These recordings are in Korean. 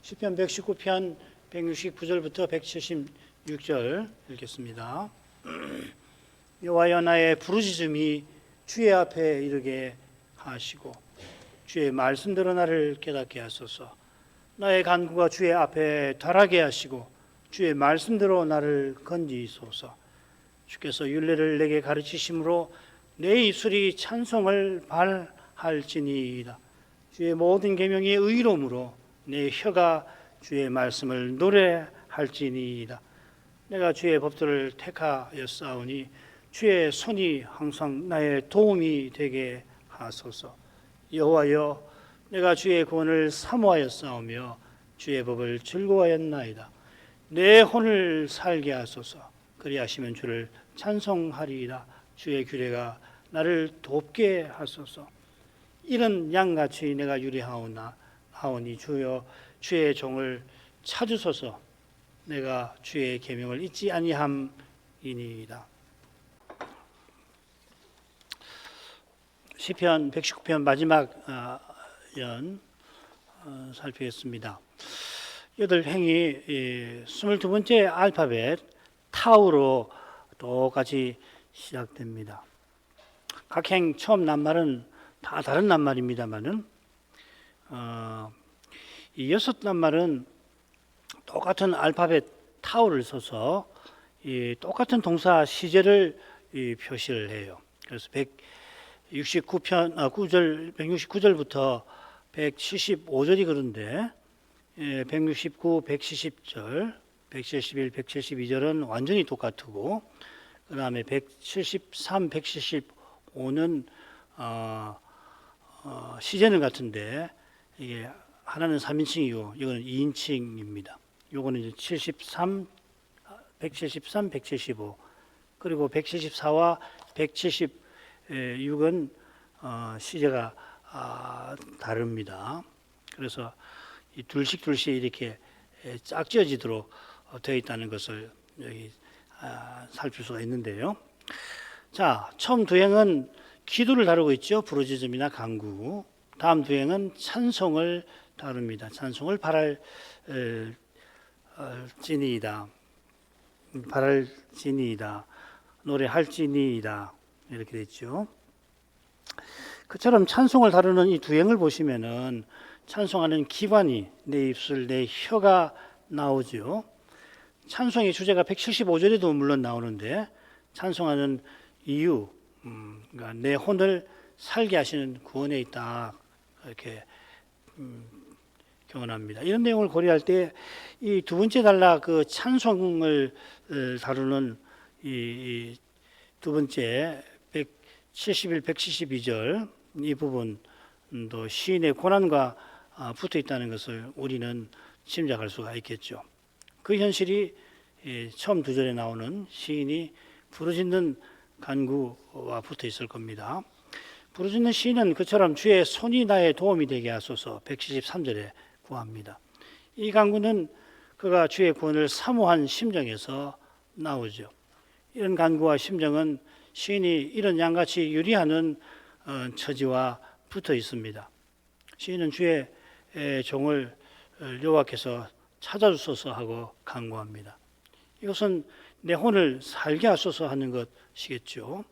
시편 119편 169절부터 176절 읽겠습니다. 여호와여, 나의 부르짖음이 주의 앞에 이르게 하시고 주의 말씀대로 나를 깨닫게 하소서. 나의 간구가 주의 앞에 달하게 하시고 주의 말씀대로 나를 건지소서. 주께서 율례를 내게 가르치심으로 내 입술이 찬송을 발할지니이다. 주의 모든 계명이 의로움으로 내 혀가 주의 말씀을 노래할지니이다. 내가 주의 법도를 택하였사오니 주의 손이 항상 나의 도움이 되게 하소서. 여호와여, 내가 주의 구원을 사모하였사오며 주의 법을 즐거워하였나이다. 내 혼을 살게 하소서. 그리하시면 주를 찬송하리이다. 주의 규례가 나를 돕게 하소서. 이런 양같이 내가 유리하오니 주여, 주의 종을 찾으소서. 내가 주의 계명을 잊지 아니함이니이다. 시편 119편 마지막 연 살피겠습니다. 8행이 22번째 알파벳 타우로 똑같이 시작됩니다. 각 행 처음 낱말은 다 다른 낱말입니다만은 이 6 낱말은 똑같은 알파벳 타우를 써서 이 똑같은 동사 시제를 표시를 해요. 그래서 169절부터 175절이 그런데 169, 170절, 171, 172절은 완전히 똑같고, 그 다음에 173, 175는 시제는 같은데 이게 하나는 3인칭이고 이거는 2인칭입니다. 요거는 이제 73, 173, 175 그리고 174와 176은 시제가 다릅니다. 그래서 이 둘씩 이렇게 짝지어지도록 되어 있다는 것을 여기 살필 수가 있는데요. 자, 처음 두 행은 기도를 다루고 있죠. 부르짖음이나 간구. 다음 두 행은 찬송을 다룹니다. 찬송을 바랄지니이다. 노래할지니이다. 이렇게 됐죠. 그처럼 찬송을 다루는 이 두 행을 보시면은 찬송하는 기관이 내 입술, 내 혀가 나오죠. 찬송의 주제가 175절에도 물론 나오는데 찬송하는 이유, 그러니까 내 혼을 살게 하시는 구원에 있다 이렇게 경험합니다. 이런 내용을 고려할 때 이 두 번째 단락 그 찬송을 다루는 이 두 번째 171, 172절 이 부분도 시인의 고난과 붙어 있다는 것을 우리는 짐작할 수가 있겠죠. 그 현실이 처음 두 절에 나오는 시인이 부르짖는 간구와 붙어 있을 겁니다. 부르짖는 시인은 그처럼 주의 손이 나의 도움이 되게 하소서 173절에 구합니다. 이 간구는 그가 주의 구원을 사모한 심정에서 나오죠. 이런 간구와 심정은 시인이 이런 양같이 유리하는 처지와 붙어 있습니다. 시인은 주의 종을 여호와께서 찾아주소서 하고 간구합니다. 이것은 내 혼을 살게 하소서 하는 것이겠죠.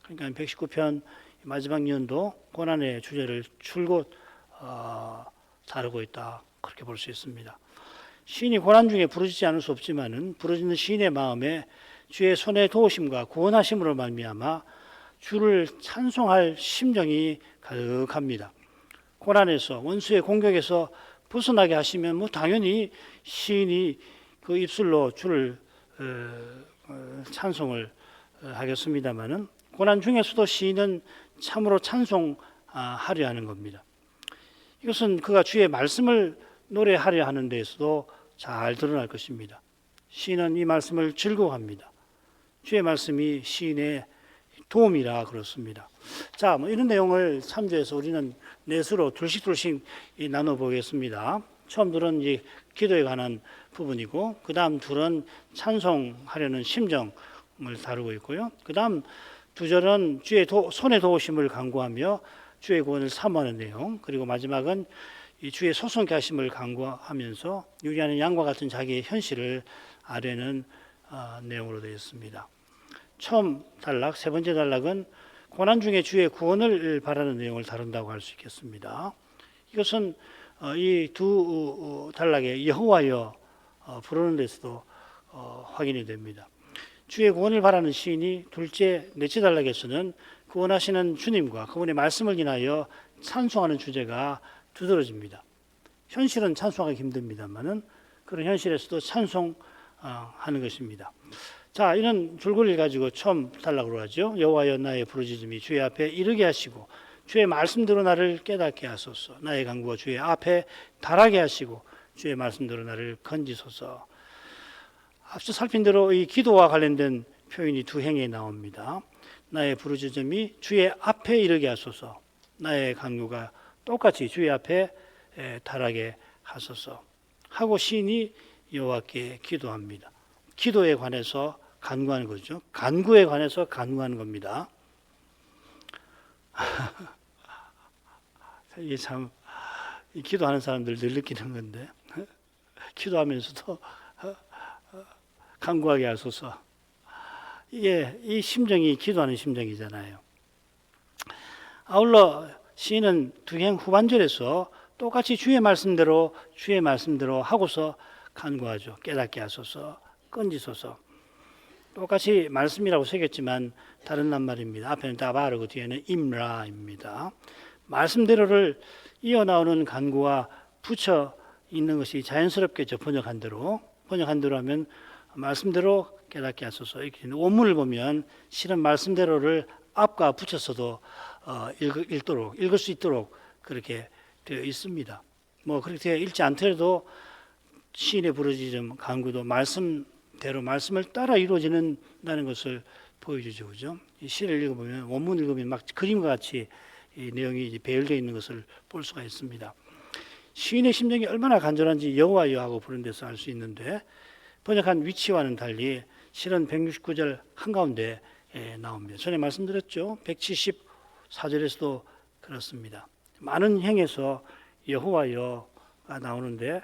그러니까 119편 마지막 연도 고난의 주제를 줄곧 다루고 있다 그렇게 볼 수 있습니다. 시인이 고난 중에 부르짖지 않을 수 없지만은 부르짖는 시인의 마음에 주의 손의 도우심과 구원하심으로 말미암아 주를 찬송할 심정이 가득합니다. 고난에서 원수의 공격에서 벗어나게 하시면 당연히 시인이 그 입술로 주를 찬송을 하겠습니다마는 고난 중에서도 시인은 참으로 찬송하려 하는 겁니다. 이것은 그가 주의 말씀을 노래하려 하는 데에서도 잘 드러날 것입니다. 시인은 이 말씀을 즐거워합니다. 주의 말씀이 시인의 도움이라 그렇습니다. 자, 이런 내용을 참조해서 우리는 넷으로 둘씩 나눠보겠습니다. 처음 둘은 이제 기도에 관한 부분이고, 그 다음 둘은 찬송하려는 심정을 다루고 있고요. 그 다음 두 절은 주의 손의 도우심을 간구하며 주의 구원을 사모하는 내용, 그리고 마지막은 이 주의 소성케 하심을 간구하면서 유리하는 양과 같은 자기의 현실을 아뢰는 내용으로 되어 있습니다. 처음 단락, 세 번째 단락은 고난 중에 주의 구원을 바라는 내용을 다룬다고 할 수 있겠습니다. 이것은 이 두 단락에 여호와여 부르는 데서도 확인이 됩니다. 주의 구원을 바라는 시인이 둘째, 넷째 단락에서는 구원하시는 주님과 그분의 말씀을 인하여 찬송하는 주제가 두드러집니다. 현실은 찬송하기 힘듭니다만은 그런 현실에서도 찬송하는 것입니다. 자, 이런 줄거리를 가지고 처음 단락으로 하죠. 여호와여 나의 부르짖음이 주의 앞에 이르게 하시고 주의 말씀대로 나를 깨닫게 하소서. 나의 간구가 주의 앞에 달하게 하시고 주의 말씀대로 나를 건지소서. 앞서 살핀 대로 이 기도와 관련된 표현이 두 행에 나옵니다. 나의 부르짖음이 주의 앞에 이르게 하소서. 나의 간구가 똑같이 주의 앞에 달하게 하소서 하고 시인이 여호와께 기도합니다. 기도에 관해서 간구하는 거죠. 간구에 관해서 간구하는 겁니다. 이게 참 기도하는 사람들 늘 느끼는 건데 기도하면서도 간구하게 하소서. 이게 이 심정이 기도하는 심정이잖아요. 아울러 시인은 두 행 후반절에서 똑같이 주의 말씀대로 하고서 간구하죠. 깨닫게 하소서, 건지소서. 똑같이 말씀이라고 새겼지만 다른 낱말입니다. 앞에는 다바르고 뒤에는 임라입니다. 말씀대로를 이어나오는 간구와 붙여 있는 것이 자연스럽겠죠. 번역한 대로 하면 말씀대로 깨닫게 하소서. 이렇게 원문을 보면 실은 말씀대로를 앞과 붙여서도 읽을 수 있도록 그렇게 되어 있습니다. 뭐 그렇게 읽지 않더라도 시인의 부르짖음 간구도 말씀대로 말씀을 따라 이루어지는다는 것을 보여주죠, 그죠? 이 시를 읽어보면 원문 읽으면 막 그림과 같이 이 내용이 배열되어 있는 것을 볼 수가 있습니다. 시인의 심정이 얼마나 간절한지 여호와여 하고 부른 데서 알 수 있는데 번역한 위치와는 달리 실은 169절 한가운데 나옵니다. 전에 말씀드렸죠. 174절에서도 그렇습니다. 많은 행에서 여호와여가 나오는데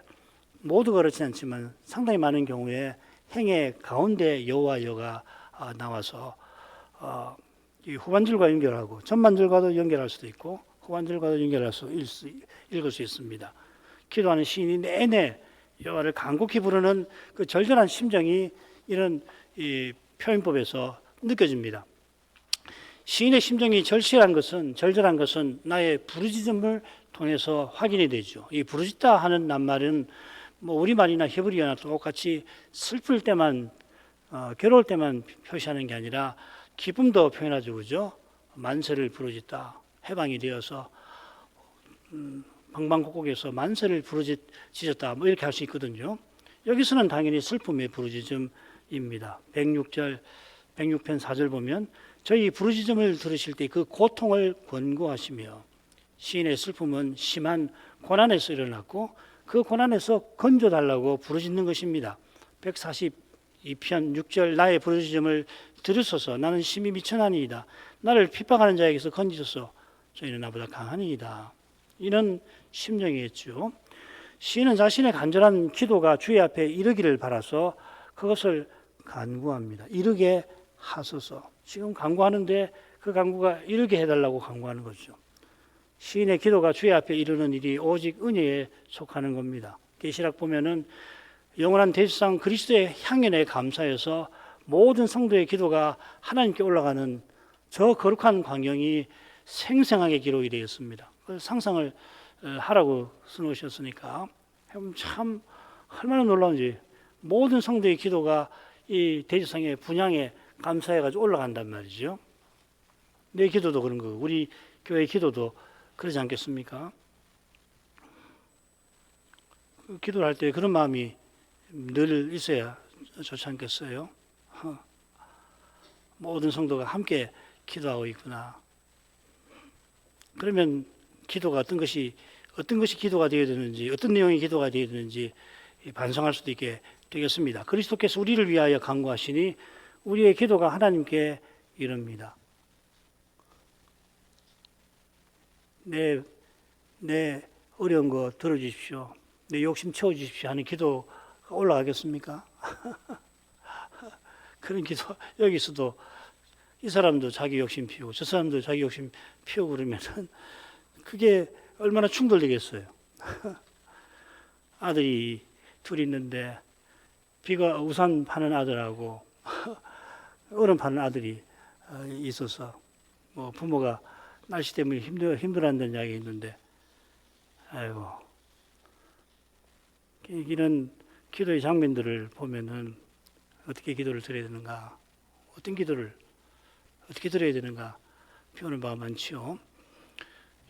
모두가 그렇지 않지만 상당히 많은 경우에 행의 가운데 여호와여가 나와서 이 후반절과 연결하고 전반절과도 연결할 수도 있고 후반절과도 읽을 수 있습니다. 기도하는 시인이 내내 여호와를 간곡히 부르는 그 절절한 심정이 이런 이 표현법에서 느껴집니다. 시인의 심정이 절절한 것은 나의 부르짖음을 통해서 확인이 되죠. 이 부르짖다 하는 낱말은 뭐 우리말이나 히브리어나 똑같이 슬플 때만 괴로울 때만 표시하는 게 아니라 기쁨도 표현하죠, 그죠? 만세를 부르짖다, 해방이 되어서 방방곡곡에서 만세를 부르짖었다, 뭐 이렇게 할 수 있거든요. 여기서는 당연히 슬픔의 부르짖음입니다. 106편 4절 보면 저희 부르짖음을 들으실 때 그 고통을 권고하시며 시인의 슬픔은 심한 고난에서 일어났고 그 고난에서 건져달라고 부르짖는 것입니다. 142편 6절 나의 부르짖음을 들으소서 나는 심히 미천하니이다. 나를 핍박하는 자에게서 건지소서 저희는 나보다 강하니이다. 이런 심정이었죠. 시인은 자신의 간절한 기도가 주의 앞에 이르기를 바라서 그것을 간구합니다. 이르게 하소서. 지금 간구하는데 그 간구가 이르게 해달라고 간구하는 거죠. 시인의 기도가 주의 앞에 이르는 일이 오직 은혜에 속하는 겁니다. 계시락 보면은 영원한 대지상 그리스도의 향연에 감사해서 모든 성도의 기도가 하나님께 올라가는 저 거룩한 광경이 생생하게 기록이 되어 있습니다. 상상을 하라고 써놓으셨으니까 참 얼마나 놀라운지 모든 성도의 기도가 이 대지상의 분향에 감사해가지고 올라간단 말이죠. 내 기도도 그런 거고 우리 교회 기도도 그러지 않겠습니까? 기도를 할 때 그런 마음이 늘 있어야 좋지 않겠어요? 모든 성도가 함께 기도하고 있구나. 그러면 기도가 어떤 것이 기도가 되어야 되는지 어떤 내용이 기도가 되어야 되는지 반성할 수도 있게 되겠습니다. 그리스도께서 우리를 위하여 간구하시니 우리의 기도가 하나님께 이릅니다. 내 어려운 거 들어주십시오. 내 욕심 채워주십시오 하는 기도가 올라가겠습니까? 그런 기도, 여기서도 이 사람도 자기 욕심 피우고 저 사람도 자기 욕심 피우고 그러면은 그게 얼마나 충돌되겠어요. 아들이 둘 있는데 우산 파는 아들하고 얼음 파는 아들이 있어서 뭐 부모가 날씨 때문에 힘들어한다는 이야기 있는데 아이고 이런 기도의 장면들을 보면은 어떻게 기도를 드려야 되는가, 어떤 기도를 어떻게 드려야 되는가 배우는 바가 많지요.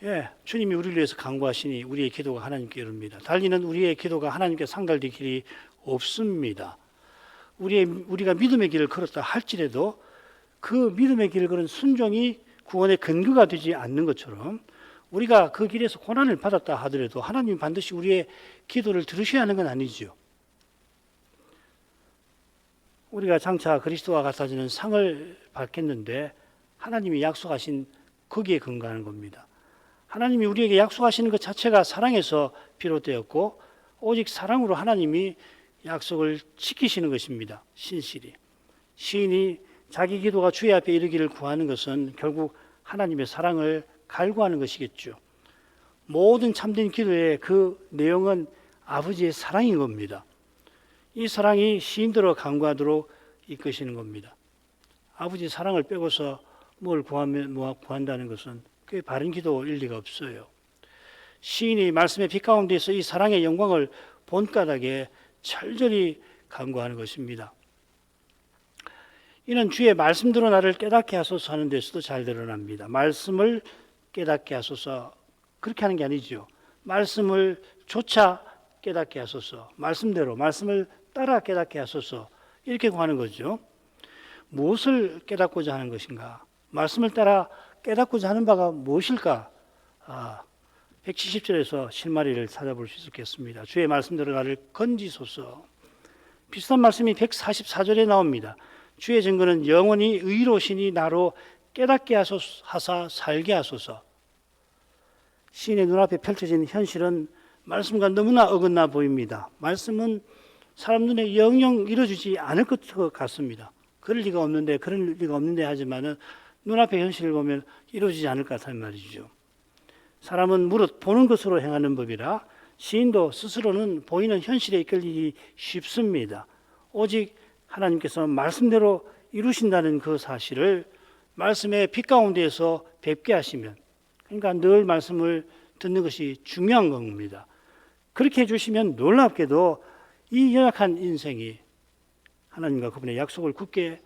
예, 주님이 우리를 위해서 간구하시니 우리의 기도가 하나님께 이릅니다. 달리는 우리의 기도가 하나님께 상달될 길이 없습니다. 우리가 믿음의 길을 걸었다 할지라도 그 믿음의 길을 걸은 순종이 구원의 근거가 되지 않는 것처럼 우리가 그 길에서 고난을 받았다 하더라도 하나님이 반드시 우리의 기도를 들으셔야 하는 건 아니죠. 우리가 장차 그리스도와 같아지는 상을 받겠는데 하나님이 약속하신 거기에 근거하는 겁니다. 하나님이 우리에게 약속하시는 것 자체가 사랑에서 비롯되었고 오직 사랑으로 하나님이 약속을 지키시는 것입니다. 신실히. 시인이 자기 기도가 주의 앞에 이르기를 구하는 것은 결국 하나님의 사랑을 갈구하는 것이겠죠. 모든 참된 기도의 그 내용은 아버지의 사랑인 겁니다. 이 사랑이 시인들로 간구하도록 이끄시는 겁니다. 아버지의 사랑을 빼고서 뭘 구한다는 것은 그게 바른 기도일 리가 없어요. 시인이 말씀의 빛 가운데서 이 사랑의 영광을 본까닭에 철저히 간구하는 것입니다. 이는 주의 말씀대로 나를 깨닫게 하소서 하는 데서도 잘 드러납니다. 말씀을 깨닫게 하소서 그렇게 하는 게 아니죠. 말씀을 조차 깨닫게 하소서, 말씀대로 말씀을 따라 깨닫게 하소서 이렇게 구하는 거죠. 무엇을 깨닫고자 하는 것인가? 말씀을 따라 깨닫고자 하는 바가 무엇일까? 170절에서 실마리를 찾아볼 수 있겠습니다. 주의 말씀대로 나를 건지소서. 비슷한 말씀이 144절에 나옵니다. 주의 증거는 영원히 의로우시니 나로 깨닫게 하사 살게 하소서. 시인의 눈앞에 펼쳐진 현실은 말씀과 너무나 어긋나 보입니다. 말씀은 사람 눈에 영영 이루어지지 않을 것 같습니다. 그럴 리가 없는데 하지만은 눈앞의 현실을 보면 이루어지지 않을 것 같다는 말이죠. 사람은 무릇 보는 것으로 행하는 법이라 시인도 스스로는 보이는 현실에 이끌리기 쉽습니다. 오직 하나님께서 말씀대로 이루신다는 그 사실을 말씀의 빛 가운데에서 뵙게 하시면, 그러니까 늘 말씀을 듣는 것이 중요한 겁니다. 그렇게 해주시면 놀랍게도 이 연약한 인생이 하나님과 그분의 약속을 굳게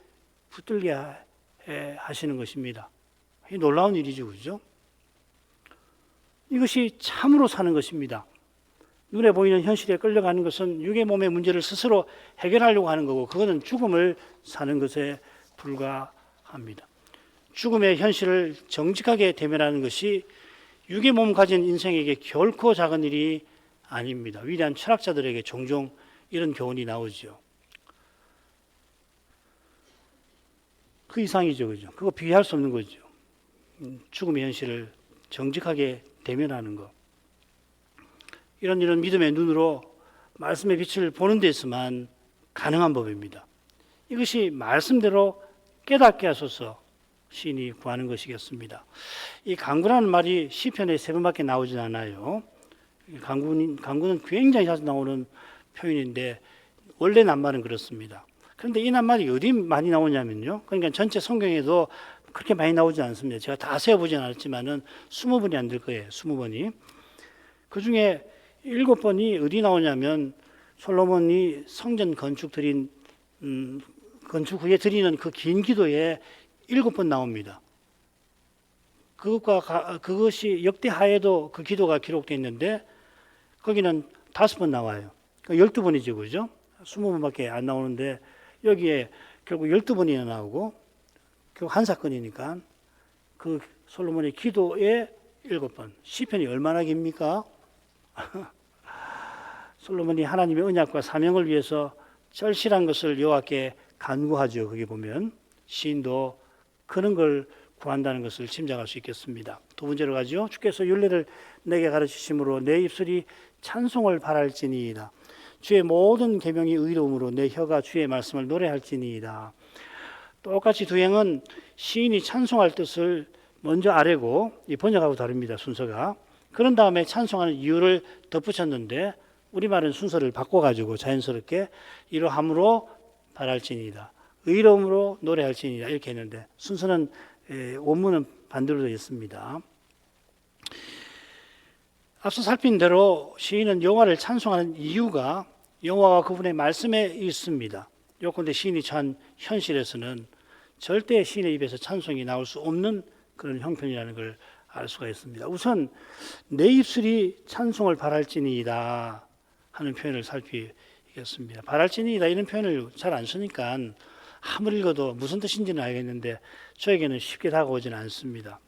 붙들게 하시는 것입니다. 이 놀라운 일이죠, 그죠? 이것이 참으로 사는 것입니다. 눈에 보이는 현실에 끌려가는 것은 육의 몸의 문제를 스스로 해결하려고 하는 거고, 그거는 죽음을 사는 것에 불과합니다. 죽음의 현실을 정직하게 대면하는 것이 육의 몸 가진 인생에게 결코 작은 일이 아닙니다. 위대한 철학자들에게 종종 이런 교훈이 나오죠. 그 이상이죠, 그죠? 그거 비교할 수 없는 거죠. 죽음의 현실을 정직하게 대면하는 것. 이런 믿음의 눈으로 말씀의 빛을 보는 데서만 가능한 법입니다. 이것이 말씀대로 깨닫게 하소서 시인이 구하는 것이겠습니다. 이 간구라는 말이 시편에 3번밖에 나오진 않아요. 간구는 굉장히 자주 나오는 표현인데 원래 낱말은 그렇습니다. 그런데 이 낱말이 어디 많이 나오냐면요. 그러니까 전체 성경에도 그렇게 많이 나오지 않습니다. 제가 다 세어보진 않았지만은 20번이 안 될 거예요. 20번이. 그 중에 7번이 어디 나오냐면 솔로몬이 성전 건축 후에 드리는 그 긴 기도에 7번 나옵니다. 그것이 역대하에도 그 기도가 기록되어 있는데 거기는 5번 나와요. 12번이죠, 그죠? 20번밖에 안 나오는데 여기에 결국 12번이나 나오고 결국 한 사건이니까 그 솔로몬의 기도에 7번. 시편이 얼마나 깁니까? 솔로몬이 하나님의 언약과 사명을 위해서 절실한 것을 여호와께 간구하죠. 거기 보면 시인도 그런 걸 구한다는 것을 짐작할 수 있겠습니다. 두 번째로 가죠. 주께서 율례를 내게 가르치심으로 내 입술이 찬송을 바랄지니이다. 주의 모든 계명이 의로움으로 내 혀가 주의 말씀을 노래할지니이다. 똑같이 두 행은 시인이 찬송할 뜻을 먼저 아래고 이 번역하고 다릅니다. 순서가. 그런 다음에 찬송하는 이유를 덧붙였는데 우리말은 순서를 바꿔가지고 자연스럽게 이러함으로 바랄지니이다. 의로움으로 노래할지니이다. 이렇게 했는데 순서는 원문은 반대로 되어 있습니다. 앞서 살핀 대로 시인은 여호와를 찬송하는 이유가 여호와와 그분의 말씀에 있습니다. 요컨대 시인이 처한 현실에서는 절대 시인의 입에서 찬송이 나올 수 없는 그런 형편이라는 걸 알 수가 있습니다. 우선 내 입술이 찬송을 바랄지니이다 하는 표현을 살피겠습니다. 바랄지니이다 이런 표현을 잘 안 쓰니까 아무리 읽어도 무슨 뜻인지는 알겠는데 저에게는 쉽게 다가오지는 않습니다.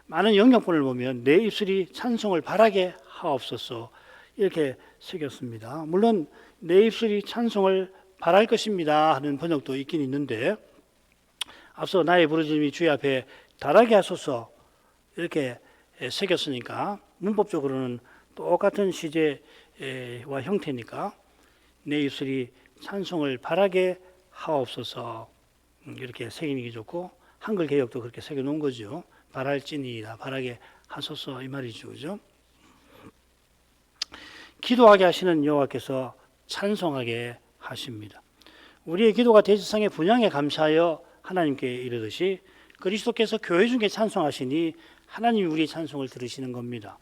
많은 영역본을 보면 내 입술이 찬송을 바라게 하옵소서 이렇게 새겼습니다. 물론 내 입술이 찬송을 바랄 것입니다 하는 번역도 있긴 있는데 앞서 나의 부르짖음이 주의 앞에 달하게 하소서 이렇게 새겼으니까 문법적으로는 똑같은 시제와 형태니까 내 입술이 찬송을 바라게 하옵소서 이렇게 새기는 게 좋고 한글 개역도 그렇게 새겨 놓은 거죠. 바랄지니이다. 바라게 하소서 이 말이죠. 그죠? 기도하게 하시는 여호와께서 찬송하게 하십니다. 우리의 기도가 대지상의 분양에 감사하여 하나님께 이르듯이 그리스도께서 교회 중에 찬송하시니 하나님이 우리의 찬송을 들으시는 겁니다.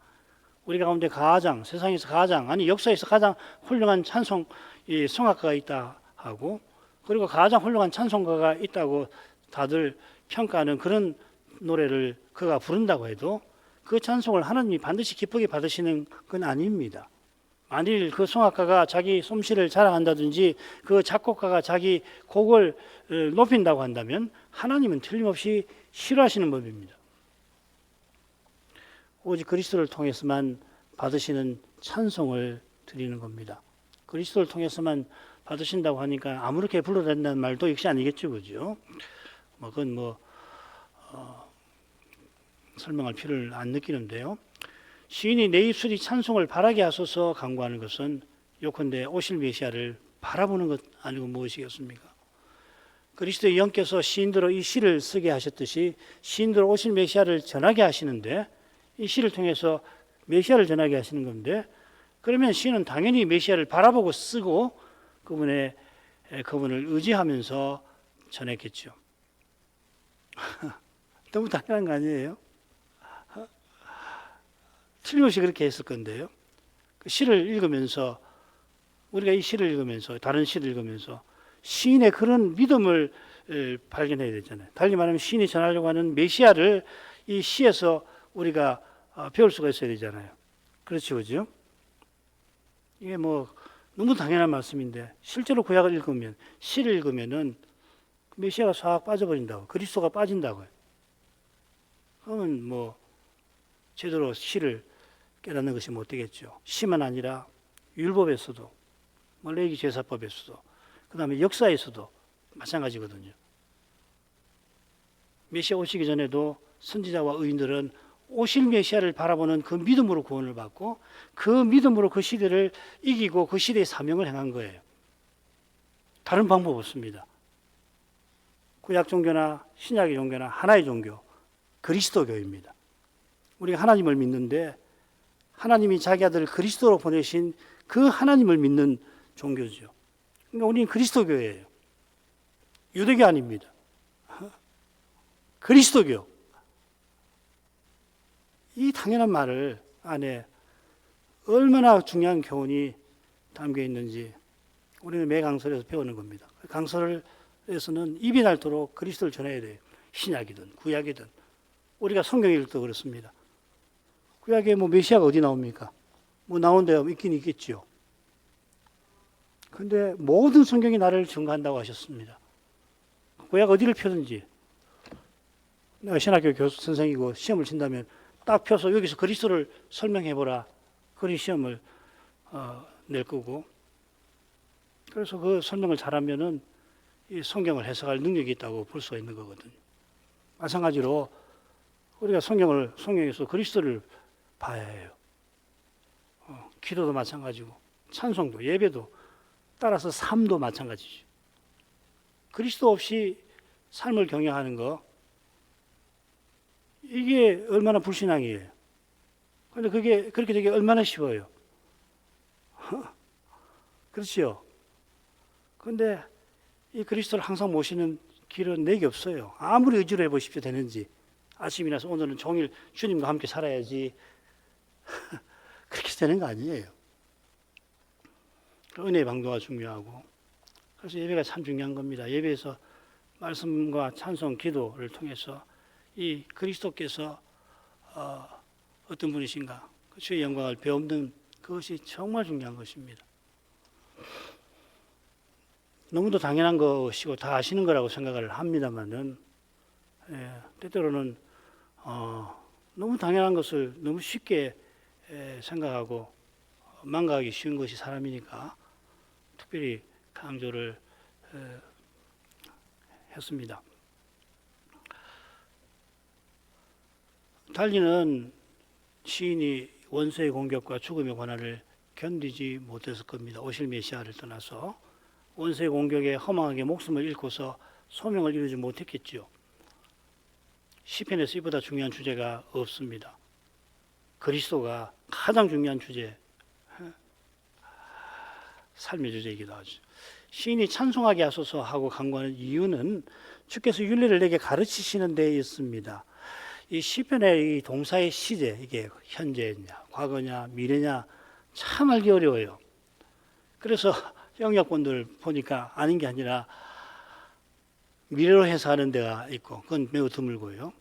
우리 가운데 가장 세상에서 가장 아니 역사에서 가장 훌륭한 찬송 성악가가 있다 하고 그리고 가장 훌륭한 찬송가가 있다고 다들 평가하는 그런 노래를 그가 부른다고 해도 그 찬송을 하나님이 반드시 기쁘게 받으시는 건 아닙니다. 만일 그 성악가가 자기 솜씨를 자랑한다든지 그 작곡가가 자기 곡을 높인다고 한다면 하나님은 틀림없이 싫어하시는 법입니다. 오직 그리스도를 통해서만 받으시는 찬송을 드리는 겁니다. 그리스도를 통해서만 받으신다고 하니까 아무렇게 불러도 된다는 말도 역시 아니겠죠, 그죠? 그건 설명할 필요를 안 느끼는데요. 시인이 내 입술이 찬송을 바라게 하소서 간구하는 것은 요컨대 오실 메시아를 바라보는 것 아니고 무엇이겠습니까? 그리스도의 영께서 시인들로 이 시를 쓰게 하셨듯이 시인들로 오실 메시아를 전하게 하시는데 이 시를 통해서 메시아를 전하게 하시는 건데 그러면 시인은 당연히 메시아를 바라보고 쓰고 그분을 의지하면서 전했겠죠. 너무 당연한 거 아니에요? 틀림없이 그렇게 했을 건데요. 그 시를 읽으면서 우리가 이 시를 읽으면서 다른 시를 읽으면서 시인의 그런 믿음을 발견해야 되잖아요. 달리 말하면 시인이 전하려고 하는 메시아를 이 시에서 우리가 배울 수가 있어야 되잖아요. 그렇죠, 그죠? 이게 너무 당연한 말씀인데 실제로 구약을 읽으면 시를 읽으면은 메시아가 싹 빠져버린다고 그리스도가 빠진다고요. 그러면 제대로 시를 깨닫는 것이 못 되겠죠. 시만 아니라 율법에서도 레위기 제사법에서도 그 다음에 역사에서도 마찬가지거든요. 메시아 오시기 전에도 선지자와 의인들은 오실 메시아를 바라보는 그 믿음으로 구원을 받고 그 믿음으로 그 시대를 이기고 그 시대의 사명을 행한 거예요. 다른 방법 없습니다. 구약 종교나 신약의 종교나 하나의 종교, 그리스도교입니다. 우리가 하나님을 믿는데 하나님이 자기 아들을 그리스도로 보내신 그 하나님을 믿는 종교죠. 그러니까 우리는 그리스도교예요. 유대교 아닙니다. 그리스도교. 이 당연한 말을 안에 얼마나 중요한 교훈이 담겨 있는지 우리는 매 강설에서 배우는 겁니다. 강설에서는 입이 닳도록 그리스도를 전해야 돼요. 신약이든 구약이든 우리가 성경 읽을 때 그렇습니다. 구약에 메시아가 어디 나옵니까? 나온 데가 있긴 있겠죠. 그런데 모든 성경이 나를 증거한다고 하셨습니다. 구약 어디를 펴든지 내가 신학교 교수 선생이고 시험을 친다면 딱 펴서 여기서 그리스도를 설명해보라. 그런 시험을 낼 거고 그래서 그 설명을 잘하면은 이 성경을 해석할 능력이 있다고 볼 수가 있는 거거든요. 마찬가지로 우리가 성경에서 그리스도를 봐야 해요. 기도도 마찬가지고, 찬송도, 예배도, 따라서 삶도 마찬가지죠. 그리스도 없이 삶을 경영하는 거, 이게 얼마나 불신앙이에요. 그런데 그게 그렇게 되기 얼마나 쉬워요. 그렇지요. 그런데 이 그리스도를 항상 모시는 길은 내게 없어요. 아무리 의지로 해보십시오, 되는지. 아침이라서 오늘은 종일 주님과 함께 살아야지. 그렇게 되는 거 아니에요. 은혜의 방도가 중요하고, 그래서 예배가 참 중요한 겁니다. 예배에서 말씀과 찬송, 기도를 통해서 이 그리스도께서 어떤 분이신가, 주의 영광을 배우는 그것이 정말 중요한 것입니다. 너무도 당연한 것이고 다 아시는 거라고 생각을 합니다만은, 때때로는 너무 당연한 것을 너무 쉽게 생각하고 망각하기 쉬운 것이 사람이니까 특별히 강조를 했습니다. 달리는 시인이 원수의 공격과 죽음의 고난을 견디지 못했을 겁니다. 오실 메시아를 떠나서 원수의 공격에 허망하게 목숨을 잃고서 소명을 이루지 못했겠지요. 시편에서 이보다 중요한 주제가 없습니다. 그리스도가 가장 중요한 주제, 삶의 주제이기도 하죠. 시인이 찬송하게 하소서 하고 간구하는 이유는 주께서 율례를 내게 가르치시는 데 있습니다. 이 시편의 이 동사의 시제, 이게 현재냐, 과거냐, 미래냐 참 알기 어려워요. 그래서 영역본들 보니까 아닌 게 아니라 미래로 해석하는 데가 있고, 그건 매우 드물고요.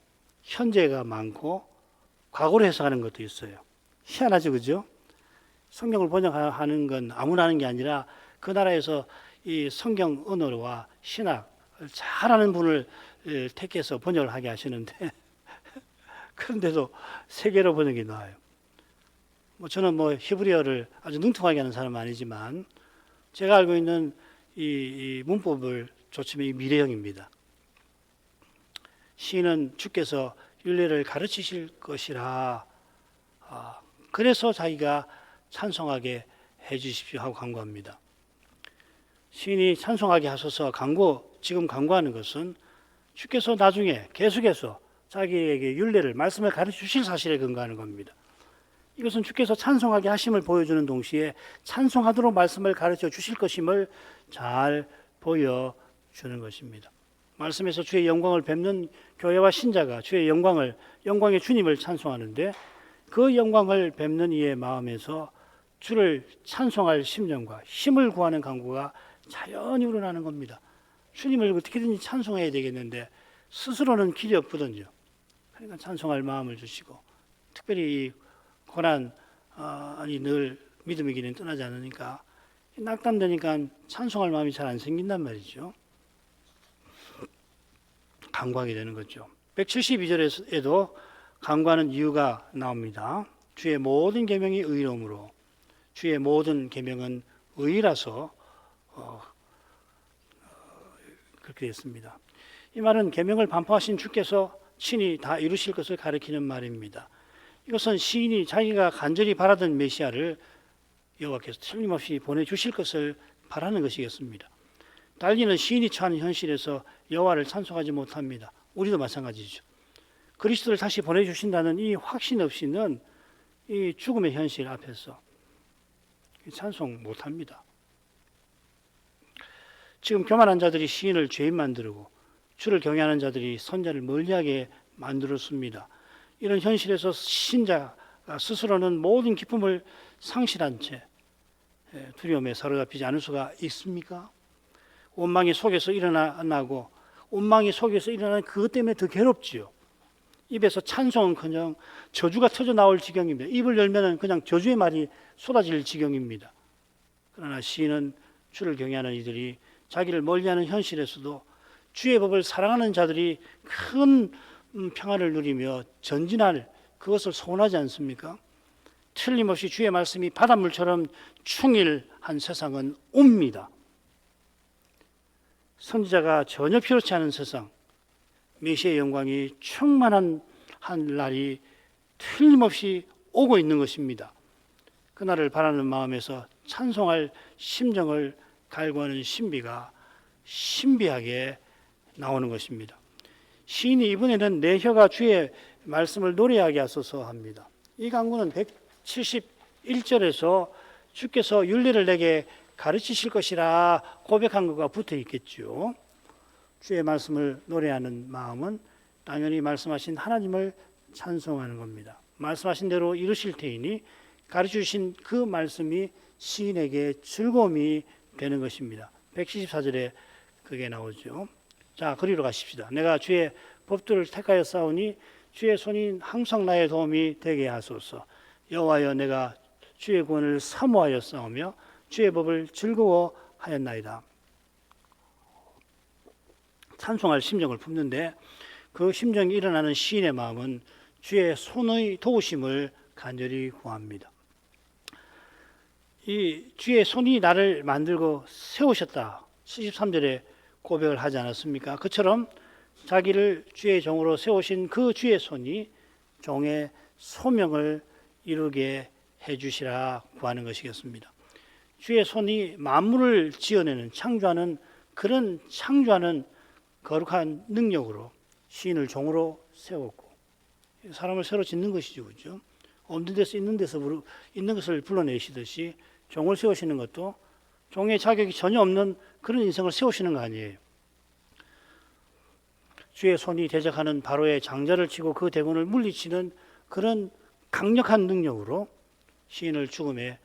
현재가 많고 과거로 해석하는 것도 있어요. 희한하죠, 그죠? 성경을 번역하는 건 아무나 하는 게 아니라 그 나라에서 이 성경 언어와 신학을 잘하는 분을 택해서 번역을 하게 하시는데 그런데도 세계로 번역이 나와요. 저는 히브리어를 아주 능통하게 하는 사람은 아니지만 제가 알고 있는 이 문법을 조치면 이 미래형입니다. 시인은 주께서 율례를 가르치실 것이라, 그래서 자기가 찬송하게 해주십시오 하고 간구합니다. 시인이 찬송하게 하소서 지금 간구하는 것은 주께서 나중에 계속해서 자기에게 율례를, 말씀을 가르쳐 주실 사실에 근거하는 겁니다. 이것은 주께서 찬송하게 하심을 보여주는 동시에 찬송하도록 말씀을 가르쳐 주실 것임을 잘 보여주는 것입니다. 말씀에서 주의 영광을 뵙는 교회와 신자가 주의 영광의 주님을 찬송하는데, 그 영광을 뵙는 이의 마음에서 주를 찬송할 심령과 힘을 구하는 간구가 자연히 우러나는 겁니다. 주님을 어떻게든지 찬송해야 되겠는데 스스로는 길이 없거든요. 그러니까 찬송할 마음을 주시고, 특별히 이 고난이 늘 믿음의 길은 떠나지 않으니까 낙담되니까 찬송할 마음이 잘 안 생긴단 말이죠. 간구하게 되는 거죠. 172절에도 간구하는 이유가 나옵니다. 주의 모든 계명이 의로움으로, 주의 모든 계명은 의라서 그렇게 됐습니다. 이 말은 계명을 반포하신 주께서 친히 다 이루실 것을 가리키는 말입니다. 이것은 시인이 자기가 간절히 바라던 메시아를 여호와께서 틀림없이 보내주실 것을 바라는 것이겠습니다. 달리는 시인이 처한 현실에서 여호와를 찬송하지 못합니다. 우리도 마찬가지죠. 그리스도를 다시 보내주신다는 이 확신 없이는 이 죽음의 현실 앞에서 찬송 못합니다. 지금 교만한 자들이 시인을 죄인 만들고 주를 경외하는 자들이 선자를 멀리하게 만들었습니다. 이런 현실에서 신자가 스스로는 모든 기쁨을 상실한 채 두려움에 사로잡히지 않을 수가 있습니까? 원망이 속에서 일어나고 원망이 속에서 일어나는 그것 때문에 더 괴롭지요. 입에서 찬송은커녕 저주가 터져 나올 지경입니다. 입을 열면은 그냥 저주의 말이 쏟아질 지경입니다. 그러나 시인은 주를 경외하는 이들이 자기를 멀리하는 현실에서도 주의 법을 사랑하는 자들이 큰 평안을 누리며 전진할 그것을 소원하지 않습니까? 틀림없이 주의 말씀이 바닷물처럼 충일한 세상은 옵니다. 선지자가 전혀 필요치 않은 세상, 메시아의 영광이 충만한 한 날이 틀림없이 오고 있는 것입니다. 그날을 바라는 마음에서 찬송할 심정을 갈구하는 신비가 신비하게 나오는 것입니다. 시인이 이번에는 내 혀가 주의 말씀을 노래하게 하소서 합니다. 이 간구는 171절에서 주께서 율례를 내게 가르치실 것이라 고백한 것과 붙어 있겠죠. 주의 말씀을 노래하는 마음은 당연히 말씀하신 하나님을 찬송하는 겁니다. 말씀하신 대로 이루실 테이니 가르쳐주신 그 말씀이 시인에게 즐거움이 되는 것입니다. 174절에 그게 나오죠. 자, 그리로 가십시다. 내가 주의 법도를 택하여 싸우니 주의 손이 항상 나의 도움이 되게 하소서. 여호와여, 내가 주의 구원을 사모하여 싸우며 주의 법을 즐거워하였나이다. 찬송할 심정을 품는데 그 심정이 일어나는 시인의 마음은 주의 손의 도우심을 간절히 구합니다. 이 주의 손이 나를 만들고 세우셨다. 73절에 고백을 하지 않았습니까? 그처럼 자기를 주의 종으로 세우신 그 주의 손이 종의 소명을 이루게 해주시라 구하는 것이겠습니다. 주의 손이 만물을 지어내는 창조하는 그런 창조하는 거룩한 능력으로 시인을 종으로 세웠고 사람을 새로 짓는 것이죠, 그렇죠? 없는 데서 있는 것을 불러내시듯이 종을 세우시는 것도 종의 자격이 전혀 없는 그런 인생을 세우시는 거 아니에요. 주의 손이 대적하는 바로의 장자를 치고 그 대군을 물리치는 그런 강력한 능력으로 시인을 죽음의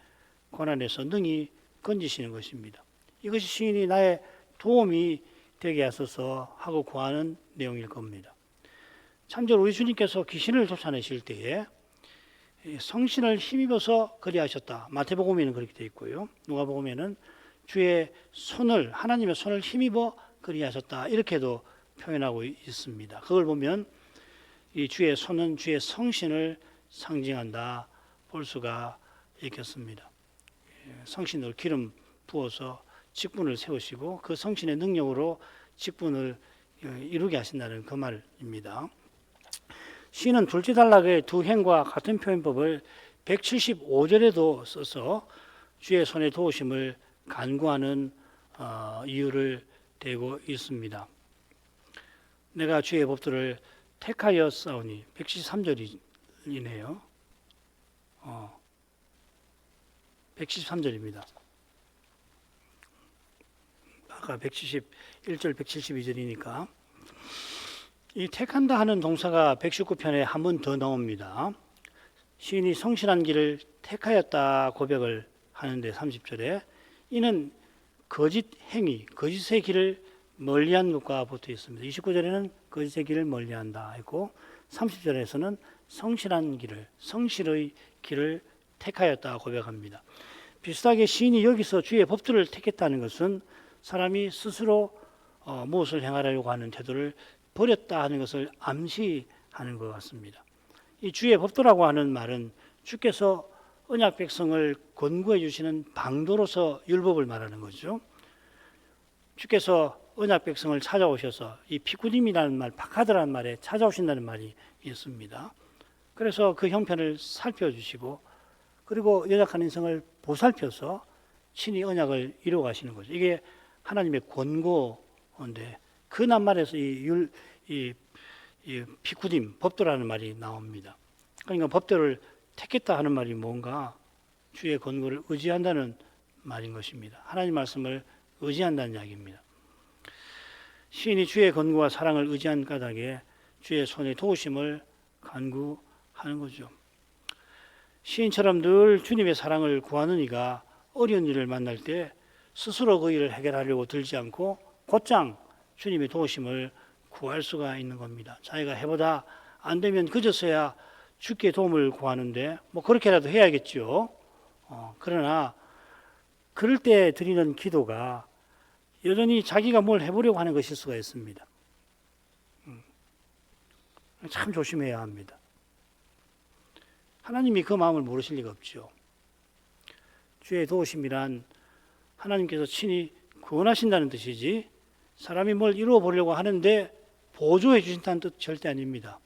고난에서 능히 건지시는 것입니다. 이것이 시인이 나의 도움이 되게 하소서 하고 구하는 내용일 겁니다. 참조로 우리 주님께서 귀신을 쫓아내실 때에 성신을 힘입어서 그리하셨다. 마태복음에는 그렇게 되어 있고요. 누가복음에는 주의 손을 하나님의 손을 힘입어 그리하셨다. 이렇게도 표현하고 있습니다. 그걸 보면 이 주의 손은 주의 성신을 상징한다 볼 수가 있겠습니다. 성신으로 기름 부어서 직분을 세우시고 그 성신의 능력으로 직분을 이루게 하신다는 그 말입니다. 시는 둘째 단락의 두 행과 같은 표현법을 175절에도 써서 주의 손의 도우심을 간구하는 이유를 대고 있습니다. 내가 주의 법도를 택하여 싸우니 173절이네요. 173절입니다. 아까 171절, 172절이니까 이 택한다 하는 동사가 119편에 한 번 더 나옵니다. 시인이 성실한 길을 택하였다 고백을 하는데 30절에 이는 거짓 행위, 거짓의 길을 멀리한 것과 붙어 있습니다. 29절에는 거짓의 길을 멀리한다 했고 30절에서는 성실한 길을, 성실의 길을 택하였다 고백합니다. 비슷하게 시인이 여기서 주의 법도를 택했다는 것은 사람이 스스로 무엇을 행하려고 하는 태도를 버렸다 하는 것을 암시하는 것 같습니다. 이 주의 법도라고 하는 말은 주께서 언약 백성을 권고해 주시는 방도로서 율법을 말하는 거죠. 주께서 언약 백성을 찾아오셔서 이 피쿠딤이라는 말, 바카드라는 말에 찾아오신다는 말이 있습니다. 그래서 그 형편을 살펴주시고 그리고 연약한 인생을 보살펴서 친히 언약을 이루어 가시는 거죠. 이게 하나님의 권고인데 그 낱말에서 이 피쿠딤, 법도라는 말이 나옵니다. 그러니까 법도를 택했다 하는 말이 뭔가 주의 권고를 의지한다는 말인 것입니다. 하나님 말씀을 의지한다는 이야기입니다. 시인이 주의 권고와 사랑을 의지한 까닭에 주의 손의 도우심을 간구하는 거죠. 시인처럼 늘 주님의 사랑을 구하는 이가 어려운 일을 만날 때 스스로 그 일을 해결하려고 들지 않고 곧장 주님의 도우심을 구할 수가 있는 겁니다. 자기가 해보다 안 되면 그저서야 주께 도움을 구하는데 뭐 그렇게라도 해야겠죠. 그러나 그럴 때 드리는 기도가 여전히 자기가 뭘 해보려고 하는 것일 수가 있습니다. 참 조심해야 합니다. 하나님이 그 마음을 모르실 리가 없죠. 주의 도우심이란 하나님께서 친히 구원하신다는 뜻이지 사람이 뭘 이루어 보려고 하는데 보조해 주신다는 뜻 절대 아닙니다.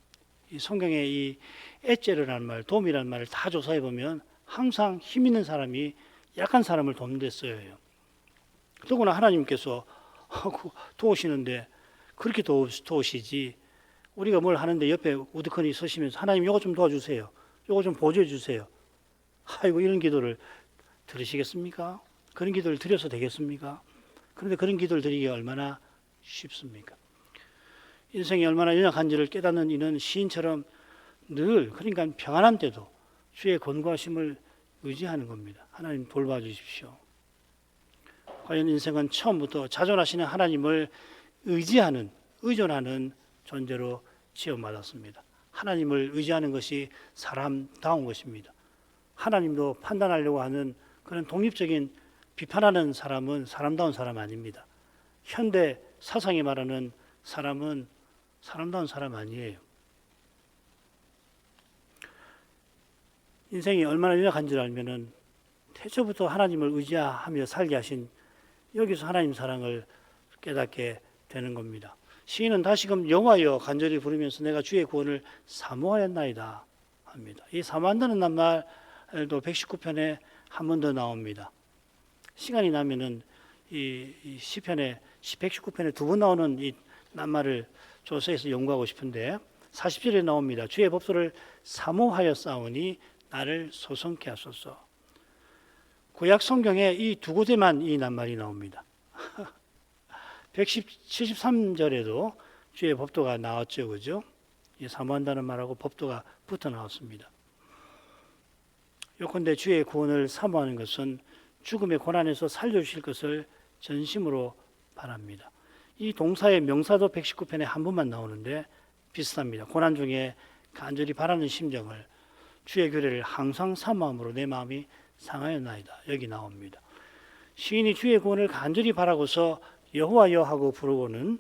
이 성경에 이 엣제르라는 말, 도움이라는 말을 다 조사해 보면 항상 힘 있는 사람이 약한 사람을 돕는 데 쓰여요. 더구나 하나님께서 도우시는데 그렇게 도우시지, 우리가 뭘 하는데 옆에 우두커니 서시면서 하나님 이거 좀 도와주세요, 이거 좀 보조해 주세요, 아이고 이런 기도를 들으시겠습니까? 그런 기도를 드려서 되겠습니까? 그런데 그런 기도를 드리기가 얼마나 쉽습니까? 인생이 얼마나 연약한지를 깨닫는 이는 시인처럼 늘, 그러니까 평안한 때도 주의 권고하심을 의지하는 겁니다. 하나님 돌봐 주십시오. 과연 인생은 처음부터 자존하시는 하나님을 의존하는 존재로 지음받았습니다. 하나님을 의지하는 것이 사람다운 것입니다. 하나님도 판단하려고 하는 그런 독립적인 비판하는 사람은 사람다운 사람 아닙니다. 현대 사상이 말하는 사람은 사람다운 사람 아니에요. 인생이 얼마나 연약한지를 알면은 태초부터 하나님을 의지하며 살게 하신, 여기서 하나님 사랑을 깨닫게 되는 겁니다. 시인은 다시금 여호와여 간절히 부르면서 내가 주의 구원을 사모하였나이다 합니다. 이 사모한다는 낱말도 119편에 한 번 더 나옵니다. 시간이 나면은 이 시편에 119편에 두 번 나오는 이 낱말을 조사해서 연구하고 싶은데 40절에 나옵니다. 주의 법도를 사모하였사오니 나를 소성케 하소서. 구약 성경에 이 두 곳에만 이 낱말이 나옵니다. 173절에도 주의 법도가 나왔죠, 그죠? 사모한다는 말하고 법도가 붙어 나왔습니다. 요컨대 주의 구원을 사모하는 것은 죽음의 고난에서 살려주실 것을 전심으로 바랍니다. 이 동사의 명사도 119편에 한 번만 나오는데 비슷합니다. 고난 중에 간절히 바라는 심정을, 주의 규례를 항상 사모함으로 내 마음이 상하였나이다. 여기 나옵니다. 시인이 주의 구원을 간절히 바라고서 여호와여 하고 부르고는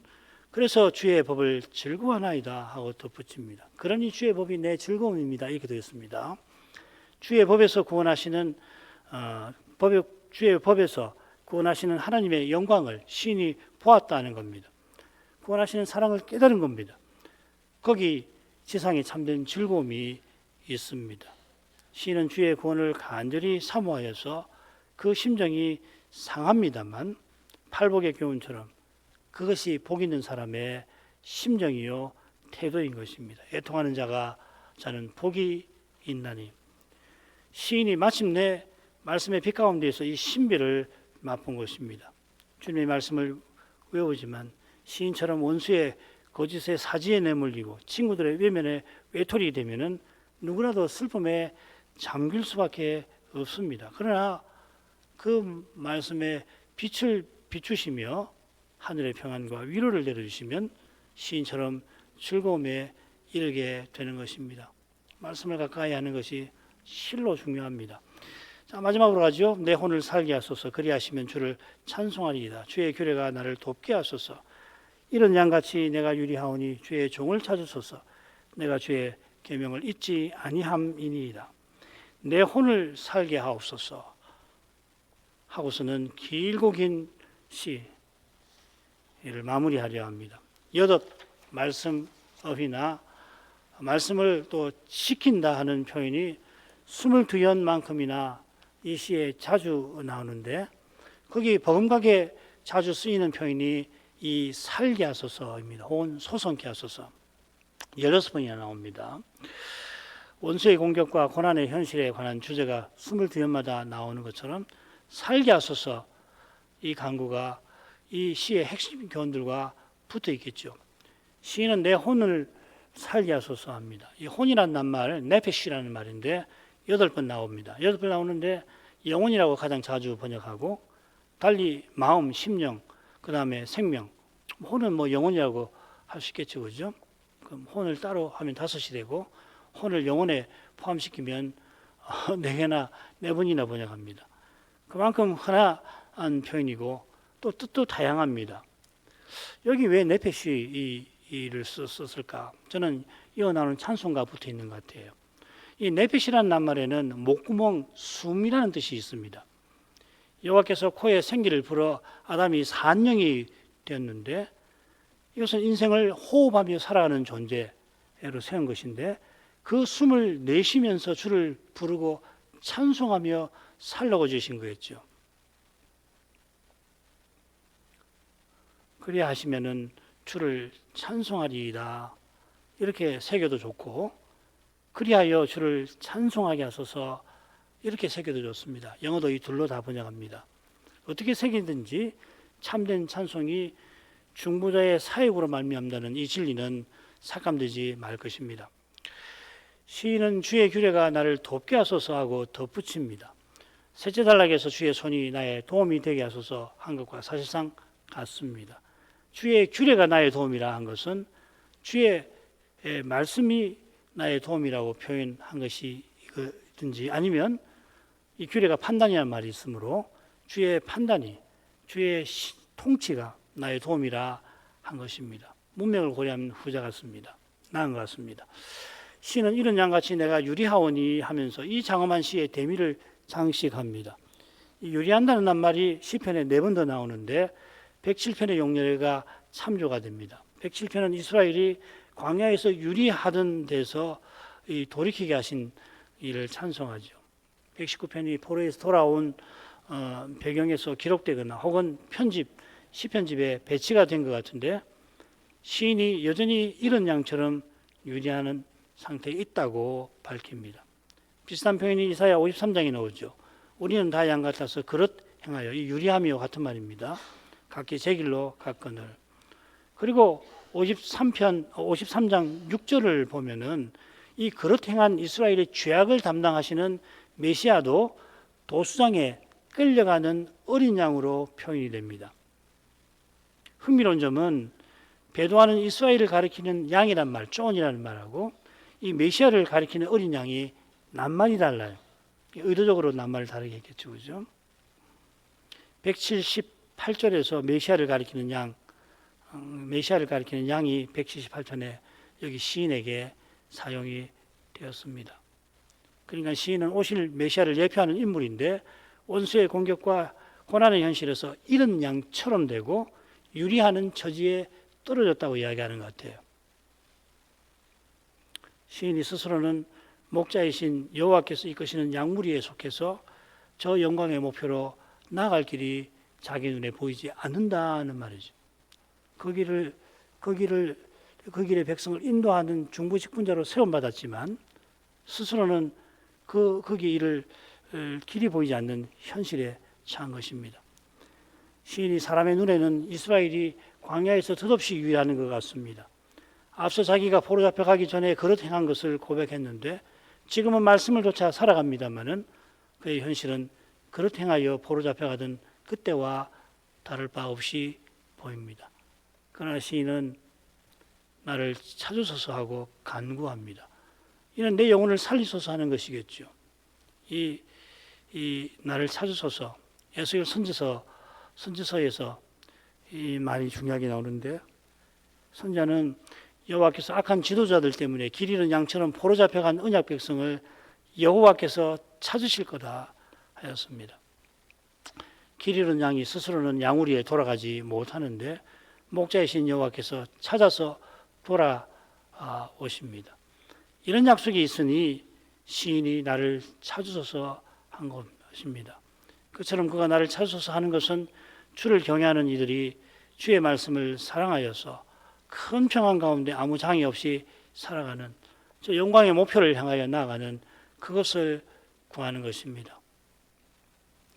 그래서 주의 법을 즐거워하나이다 하고 덧붙입니다. 그러니 주의 법이 내 즐거움입니다. 이렇게 되어 있습니다. 주의 법에서 구원하시는 주의 법에서 구원하시는 하나님의 영광을 시인이 보았다는 겁니다. 구원하시는 사랑을 깨달은 겁니다. 거기 지상에 참된 즐거움이 있습니다. 시인은 주의 구원을 간절히 사모하여서 그 심정이 상합니다만 팔복의 교훈처럼 그것이 복 있는 사람의 심정이요 태도인 것입니다. 애통하는 자는 복이 있나니. 시인이 마침내 말씀의 빛 가운데에서 이 신비를 맛본 것입니다. 주님의 말씀을 외우지만 시인처럼 원수의 거짓의 사지에 내몰리고 친구들의 외면에 외톨이 되면은 누구라도 슬픔에 잠길 수밖에 없습니다. 그러나 그 말씀에 빛을 비추시며 하늘의 평안과 위로를 내려주시면 시인처럼 즐거움에 이르게 되는 것입니다. 말씀을 가까이 하는 것이 실로 중요합니다. 자, 마지막으로 가죠. 내 혼을 살게 하소서. 그리하시면 주를 찬송하리이다. 주의 규례가 나를 돕게 하소서. 이런 양같이 내가 유리하오니 주의 종을 찾으소서. 내가 주의 계명을 잊지 아니함이니이다. 내 혼을 살게 하옵소서 하고서는 길고 긴 시를 마무리하려 합니다. 여덟 말씀업이나 말씀을 또 시킨다 하는 표현이 22연만큼이나 이 시에 자주 나오는데 거기 버금가게 자주 쓰이는 표현이 이 살게 하소서입니다. 혹은 소성케 하소서 16번이나 나옵니다. 원수의 공격과 고난의 현실에 관한 주제가 22연마다 나오는 것처럼 살게 하소서, 이 간구가 이 시의 핵심 교훈들과 붙어 있겠죠. 시인은 내 혼을 살게 하소서 합니다. 이 혼이라는 낱말, 네페시라는 말인데 8번 나옵니다. 8번 나오는데 영혼이라고 가장 자주 번역하고 달리 마음, 심령, 그 다음에 생명. 혼은 뭐 영혼이라고 할 수 있겠죠, 그죠? 그럼 혼을 따로 하면 5이 되고 혼을 영혼에 포함시키면 4개나 4번이나 번역합니다. 그만큼 흔한 표현이고 또 뜻도 다양합니다. 여기 왜 네페시를 썼을까? 저는 이어 나오는 찬송가 붙어 있는 것 같아요. 이 네페시라는 낱말에는 목구멍, 숨이라는 뜻이 있습니다. 여호와께서 코에 생기를 불어 아담이 산영이 되었는데 이것은 인생을 호흡하며 살아가는 존재의 세운 것인데 그 숨을 내쉬면서 주를 부르고 찬송하며 살라고 주신 거였죠. 그리야 하시면은 주를 찬송하리이다 이렇게 새겨도 좋고, 그리하여 주를 찬송하게 하소서 이렇게 새겨도 좋습니다. 영어도 이 둘로 다 번역합니다. 어떻게 새기든지 참된 찬송이 중보자의 사역으로 말미암다는 이 진리는 삭감되지 말 것입니다. 시인은 주의 규례가 나를 돕게 하소서 하고 덧붙입니다. 셋째 단락에서 주의 손이 나의 도움이 되게 하소서 한 것과 사실상 같습니다. 주의 규례가 나의 도움이라 한 것은 주의 말씀이 나의 도움이라고 표현한 것이든지, 아니면 이 규례가 판단이라는 말이 있으므로 주의 판단이, 주의 통치가 나의 도움이라 한 것입니다. 문맥을 고려하면 후자 같습니다. 나은 것 같습니다. 시는 이런 양같이 내가 유리하오니 하면서 이 장엄한 시의 대미를 장식합니다. 이 유리한다는 낱말이 시편에 4번 더 나오는데 107편의 용례가 참조가 됩니다. 107편은 이스라엘이 광야에서 유리하던 데서 돌이키게 하신 이를 찬송하죠. 119편이 포로에서 돌아온 배경에서 기록되거나 혹은 시편집에 배치가 된 것 같은데, 시인이 여전히 이런 양처럼 유리하는 상태에 있다고 밝힙니다. 비슷한 표현이 이사야 53장에 나오죠. 우리는 다 양 같아서 그릇 행하여, 이 유리하며 같은 말입니다. 각기 제 길로 갔거늘. 그리고 53장 6절을 보면은 이 그릇 행한 이스라엘의 죄악을 담당하시는 메시아도 도수장에 끌려가는 어린 양으로 표현이 됩니다. 흥미로운 점은 배도하는 이스라엘을 가리키는 양이란 말, 쫀이라는 말하고 이 메시아를 가리키는 어린 양이 낱말이 달라요. 의도적으로 낱말을 다르게 했겠죠, 그죠? 178절에서 메시아를 가리키는 양이 178편에 여기 시인에게 사용이 되었습니다. 그러니까 시인은 오실 메시아를 예표하는 인물인데 원수의 공격과 고난의 현실에서 이런 양처럼 되고 유리하는 처지에 떨어졌다고 이야기하는 것 같아요. 시인이 스스로는 목자이신 여호와께서 이끄시는 양무리에 속해서 저 영광의 목표로 나아갈 길이 자기 눈에 보이지 않는다는 말이죠. 그 길의 백성을 인도하는 중부 직분자로 세움받았지만 스스로는 그 길이 보이지 않는 현실에 처한 것입니다. 시인이 사람의 눈에는 이스라엘이 광야에서 덧없이 유의하는 것 같습니다. 앞서 자기가 포로 잡혀가기 전에 그릇 행한 것을 고백했는데 지금은 말씀을 쫓아 살아갑니다마는 그의 현실은 그릇 행하여 포로 잡혀가던 그때와 다를 바 없이 보입니다. 그러나 시인은 나를 찾으소서 하고 간구합니다. 이는 내 영혼을 살리소서 하는 것이겠죠. 이 나를 찾으소서, 에스겔 선지서에서 이 말이 중요하게 나오는데, 선지자는 여호와께서 악한 지도자들 때문에 길 잃은 양처럼 포로 잡혀간 언약 백성을 여호와께서 찾으실 거다 하였습니다. 길 잃은 양이 스스로는 양우리에 돌아가지 못하는데 목자이신 여호와께서 찾아서 돌아오십니다. 이런 약속이 있으니 시인이 나를 찾으소서 한 것입니다. 그처럼 그가 나를 찾으소서 하는 것은 주를 경외하는 이들이 주의 말씀을 사랑하여서 큰 평안 가운데 아무 장애 없이 살아가는 저 영광의 목표를 향하여 나아가는 그것을 구하는 것입니다.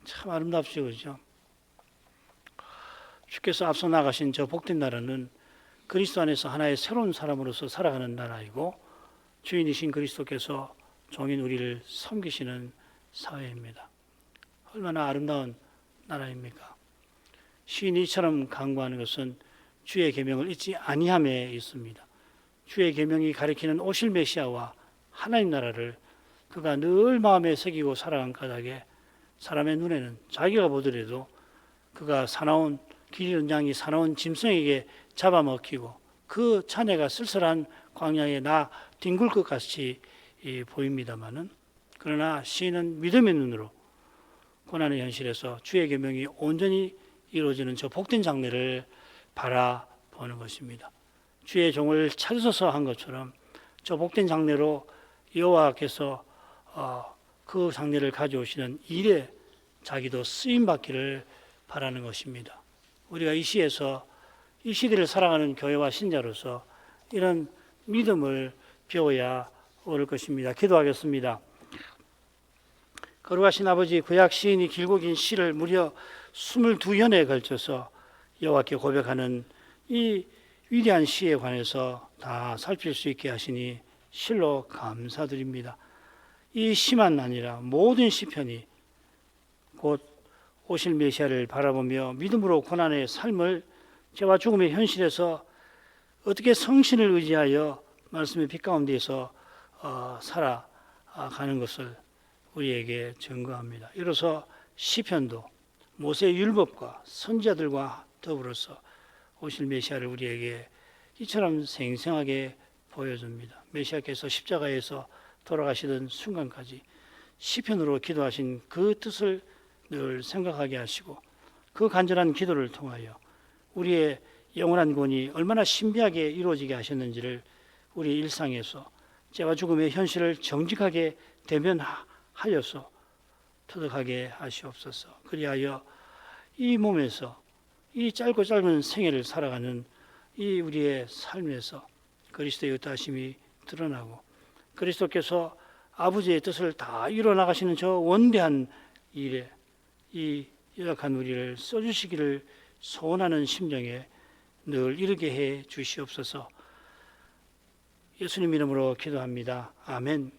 참 아름답죠, 그렇죠? 주께서 앞서 나가신 저 복된 나라는 그리스도 안에서 하나의 새로운 사람으로서 살아가는 나라이고 주인이신 그리스도께서 종인 우리를 섬기시는 사회입니다. 얼마나 아름다운 나라입니까? 시인이 이처럼 간구하는 것은 주의 계명을 잊지 아니함에 있습니다. 주의 계명이 가리키는 오실 메시아와 하나님 나라를 그가 늘 마음에 새기고 살아간 까닭에 사람의 눈에는 자기가 보더라도 그가 사나운 길 잃은 양이 사나운 짐승에게 잡아먹히고 그 자네가 쓸쓸한 광야에 뒹굴 것 같이 보입니다마는, 그러나 시인은 믿음의 눈으로 고난의 현실에서 주의 계명이 온전히 이루어지는 저 복된 장래를 바라보는 것입니다. 주의 종을 찾으소서 한 것처럼 저 복된 장례로 여호와께서 그 장례를 가져오시는 일에 자기도 쓰임 받기를 바라는 것입니다. 우리가 이 시에서 이 시대를 살아가는 교회와 신자로서 이런 믿음을 배워야 올 것입니다. 기도하겠습니다. 거룩하신 아버지, 구약 시인이 길고 긴 시를 무려 22년에 걸쳐서 여호와께 고백하는 이 위대한 시에 관해서 다 살필 수 있게 하시니 실로 감사드립니다. 이 시만 아니라 모든 시편이 곧 오실 메시아를 바라보며 믿음으로 고난의 삶을 죄와 죽음의 현실에서 어떻게 성신을 의지하여 말씀의 빛 가운데에서 살아가는 것을 우리에게 증거합니다. 이로써 시편도 모세의 율법과 선지자들과 더불어서 오실 메시아를 우리에게 이처럼 생생하게 보여줍니다. 메시아께서 십자가에서 돌아가시던 순간까지 시편으로 기도하신 그 뜻을 늘 생각하게 하시고 그 간절한 기도를 통하여 우리의 영원한 구원이 얼마나 신비하게 이루어지게 하셨는지를 우리 일상에서 죄와 죽음의 현실을 정직하게 대면하여서 터득하게 하시옵소서. 그리하여 이 몸에서 이 짧고 짧은 생애를 살아가는 이 우리의 삶에서 그리스도의 의타심이 드러나고 그리스도께서 아버지의 뜻을 다 이루어 나가시는 저 원대한 일에 이 연약한 우리를 써주시기를 소원하는 심정에 늘 이르게 해 주시옵소서. 예수님 이름으로 기도합니다. 아멘.